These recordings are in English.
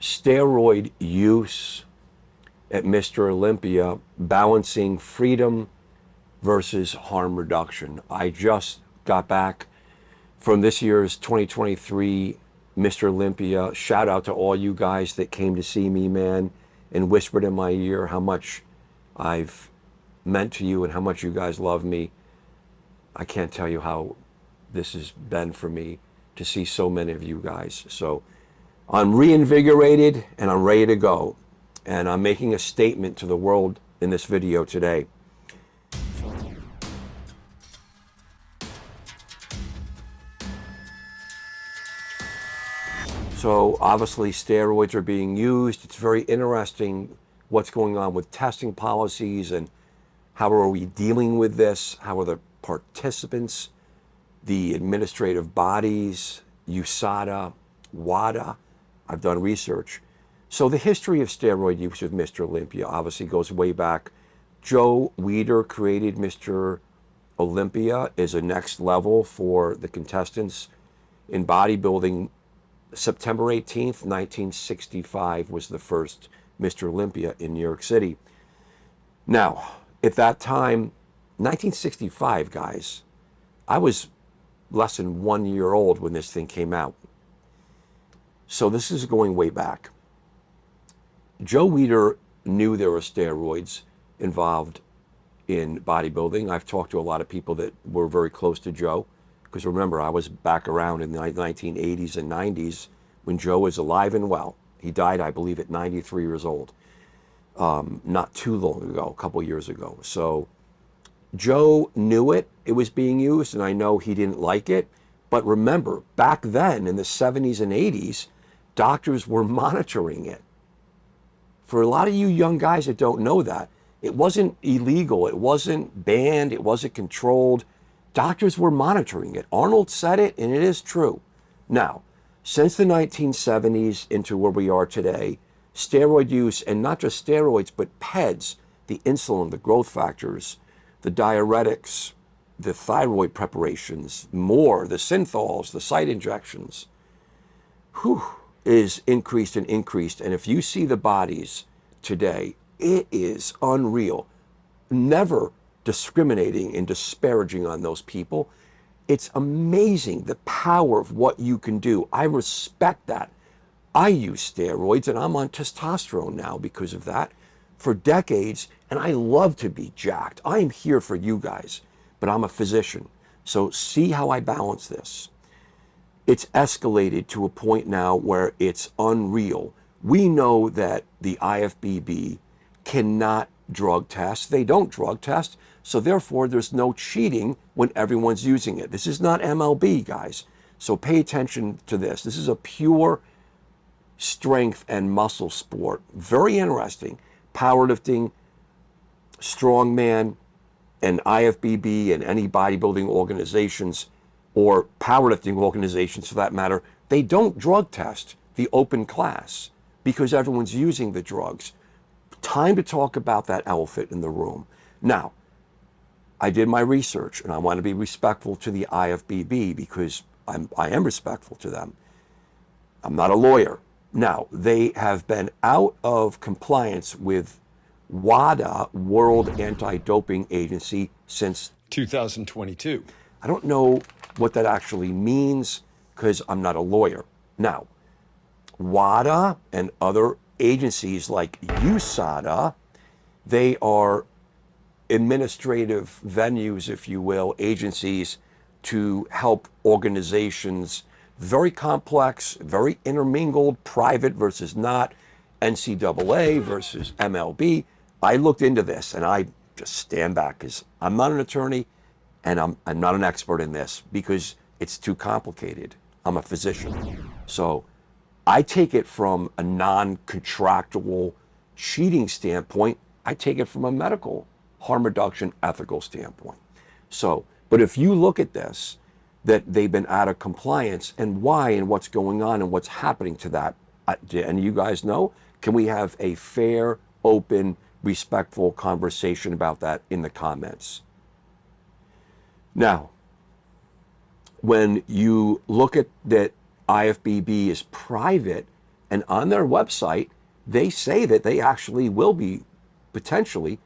steroid use at Mr. Olympia, balancing freedom versus harm reduction. I just got back from this year's 2023 Mr. Olympia. Shout out to all you guys that came to see me, man, and whispered in my ear how much I've meant to you and how much you guys love me. I can't tell you how this has been for me to see so many of you guys. So I'm reinvigorated and I'm ready to go. And I'm making a statement to the world in this video today. So obviously steroids are being used. It's very interesting what's going on with testing policies and how are we dealing with this? How are the participants, the administrative bodies, USADA, WADA? I've done research. So the history of steroid use with Mr. Olympia obviously goes way back. Joe Weider created Mr. Olympia as a next level for the contestants in bodybuilding. September 18th, 1965 was the first Mr. Olympia in New York City. Now, at that time, 1965, guys, I was less than 1 year old when this thing came out. So this is going way back. Joe Weider knew there were steroids involved in bodybuilding. I've talked to a lot of people that were very close to Joe, because remember, I was back around in the 1980s and 90s when Joe was alive and well. He died, I believe, at 93 years old, not too long ago, a couple years ago. So Joe knew it was being used, and I know he didn't like it. But remember, back then in the 70s and 80s, doctors were monitoring it. For a lot of you young guys that don't know that, it wasn't illegal, it wasn't banned, it wasn't controlled. Doctors were monitoring it. Arnold said it, and it is true. Now, since the 1970s into where we are today, steroid use, and not just steroids, but PEDs, the insulin, the growth factors, the diuretics, the thyroid preparations, more, the synthols, the site injections, is increased and increased. And if you see the bodies today, it is unreal. Never discriminating and disparaging on those people. It's amazing the power of what you can do. I respect that. I use steroids and I'm on testosterone now because of that for decades, and I love to be jacked. I am here for you guys, but I'm a physician. So see how I balance this. It's escalated to a point now where it's unreal. We know that the IFBB cannot drug test. They don't drug test, so therefore there's no cheating when everyone's using it. This is not MLB, guys. So pay attention to this. This is a pure strength and muscle sport. Very interesting. Powerlifting, strongman, and IFBB and any bodybuilding organizations or powerlifting organizations for that matter, they don't drug test the open class because everyone's using the drugs. Time to talk about that elephant in the room. Now, I did my research and I want to be respectful to the IFBB because I am respectful to them. I'm not a lawyer. Now, they have been out of compliance with WADA, World Anti-Doping Agency, since 2022. I don't know what that actually means because I'm not a lawyer. Now, WADA and other agencies like USADA, they are administrative venues, if you will, agencies to help organizations, very complex, very intermingled, private versus not, NCAA versus MLB. I looked into this and I just stand back because I'm not an attorney and I'm not an expert in this because it's too complicated. I'm a physician. So I take it from a non-contractual cheating standpoint. I take it from a medical harm reduction ethical standpoint. So, but if you look at this, that they've been out of compliance and why and what's going on and what's happening to that, do any of you guys know? Can we have a fair, open, respectful conversation about that in the comments? Now, when you look at that IFBB is private, And on their website, they say that they actually will be potentially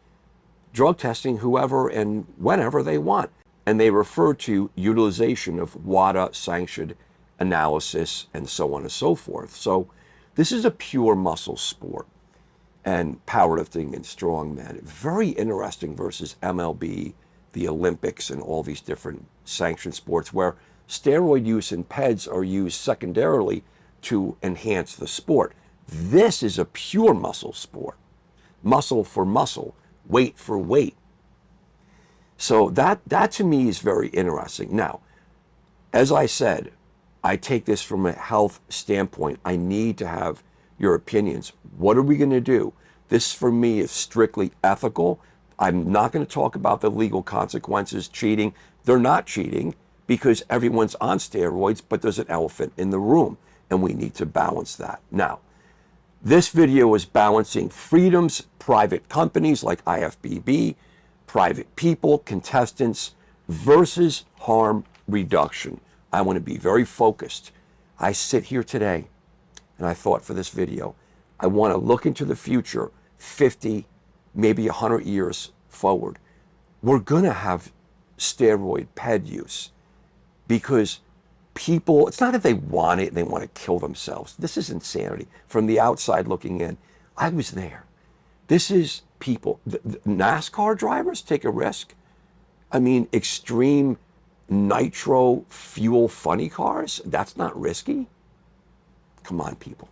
drug testing whoever and whenever they want. And they refer to utilization of WADA sanctioned analysis and so on and so forth. So this is a pure muscle sport and powerlifting and strongman. Very interesting versus MLB, the Olympics, and all these different sanctioned sports where steroid use and PEDs are used secondarily to enhance the sport. This is a pure muscle sport. Muscle for muscle, weight for weight. So that to me is very interesting. Now, as I said, I take this from a health standpoint. I need to have your opinions. What are we going to do? This for me is strictly ethical. I'm not going to talk about the legal consequences, cheating. They're not cheating because everyone's on steroids, but there's an elephant in the room and we need to balance that. Now, this video is balancing freedoms, private companies like IFBB, private people, contestants, versus harm reduction. I want to be very focused. I sit here today and I thought for this video, I want to look into the future, 50, maybe 100 years forward. We're going to have steroid PED use because people, it's not that they want it and they want to kill themselves. This is insanity. From the outside looking in, I was there. This is people. The NASCAR drivers take a risk. I mean, extreme nitro fuel funny cars, that's not risky. Come on, people.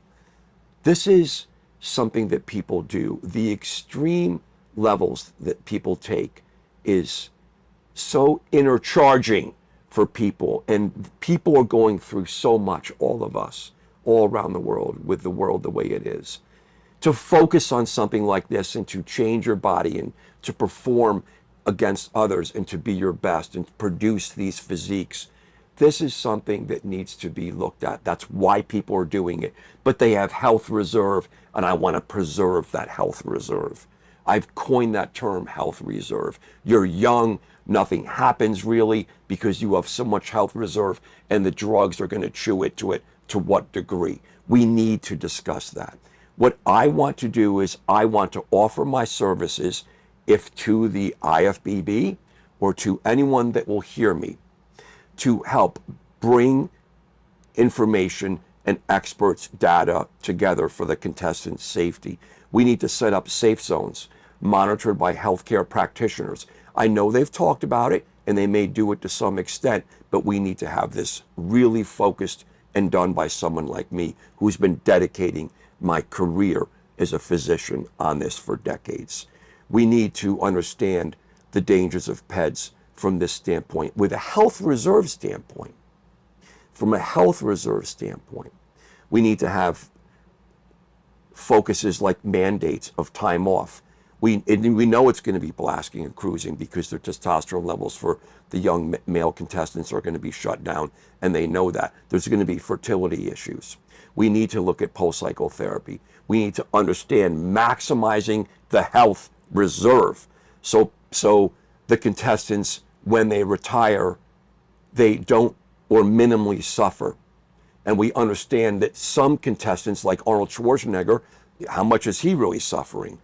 This is something that people do. The extreme levels that people take is so intercharging for people. And people are going through so much, all of us, all around the world, with the world the way it is. To focus on something like this and to change your body and to perform against others and to be your best and produce these physiques. This is something that needs to be looked at. That's why people are doing it. But they have health reserve, and I want to preserve that health reserve. I've coined that term, health reserve. You're young, nothing happens really because you have so much health reserve, and the drugs are going to chew into it. To what degree? We need to discuss that. What I want to do is I want to offer my services, if to the IFBB or to anyone that will hear me, to help bring information and experts' data together for the contestants' safety. We need to set up safe zones monitored by healthcare practitioners. I know they've talked about it and they may do it to some extent, but we need to have this really focused and done by someone like me who's been dedicating my career as a physician on this for decades. We need to understand the dangers of PEDs from this standpoint, with a health reserve standpoint. From a health reserve standpoint, we need to have focuses like mandates of time off. We know it's going to be blasting and cruising because their testosterone levels for the young male contestants are going to be shut down, and they know that. There's going to be fertility issues. We need to look at post-cycle therapy. We need to understand maximizing the health reserve. So the contestants, when they retire, they don't or minimally suffer. And we understand that some contestants like Arnold Schwarzenegger, how much is he really suffering?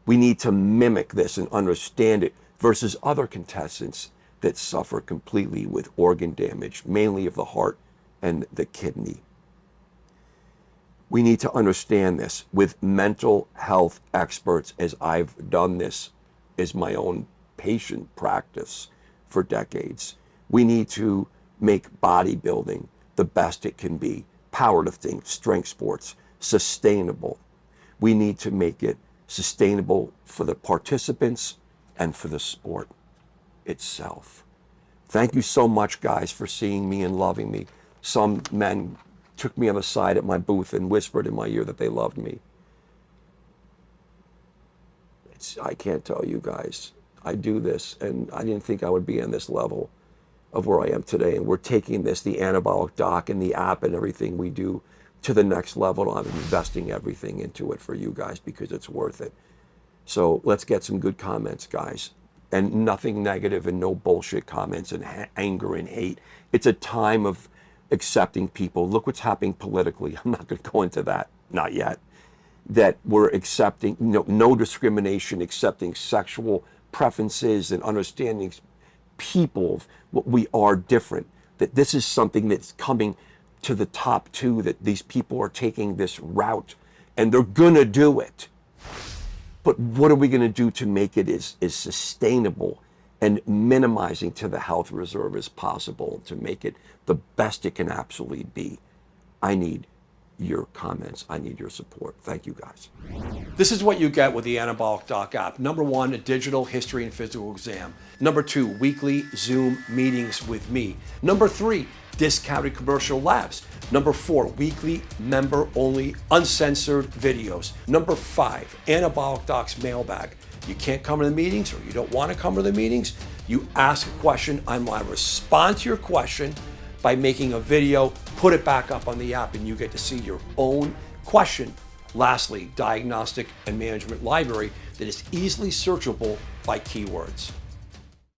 We need to mimic this and understand it versus other contestants that suffer completely with organ damage, mainly of the heart and the kidney. We need to understand this with mental health experts, as I've done this as my own patient practice for decades. We need to make bodybuilding the best it can be, powerlifting, strength sports, sustainable. We need to make it sustainable for the participants and for the sport itself. Thank you so much, guys, for seeing me and loving me. Some men took me on the side at my booth and whispered in my ear that they loved me. I can't tell you guys. I do this, and I didn't think I would be on this level of where I am today. And we're taking this, the anabolic doc and the app and everything we do, to the next level. I'm investing everything into it for you guys because it's worth it. So let's get some good comments, guys. And nothing negative and no bullshit comments and anger and hate. It's a time of accepting people. Look what's happening politically. I'm not going to go into that. not yet, that we're accepting, no discrimination, accepting sexual preferences and understanding people, what we are different, that this is something that's coming to the top too, that these people are taking this route and they're gonna do it. But what are we gonna do to make it as sustainable and minimizing to the health reserve as possible, to make it the best it can absolutely be? I need your comments. I need your support. Thank you, guys. This is what you get with the Anabolic Doc app. Number one, a digital history and physical exam. Number two, weekly Zoom meetings with me. Number three, discounted commercial labs. Number four, weekly member-only uncensored videos. Number five, Anabolic Doc's mailbag. You can't come to the meetings or you don't want to come to the meetings, you ask a question. I'm going to respond to your question by making a video, put it back up on the app, and you get to see your own question. Lastly, diagnostic and management library that is easily searchable by keywords.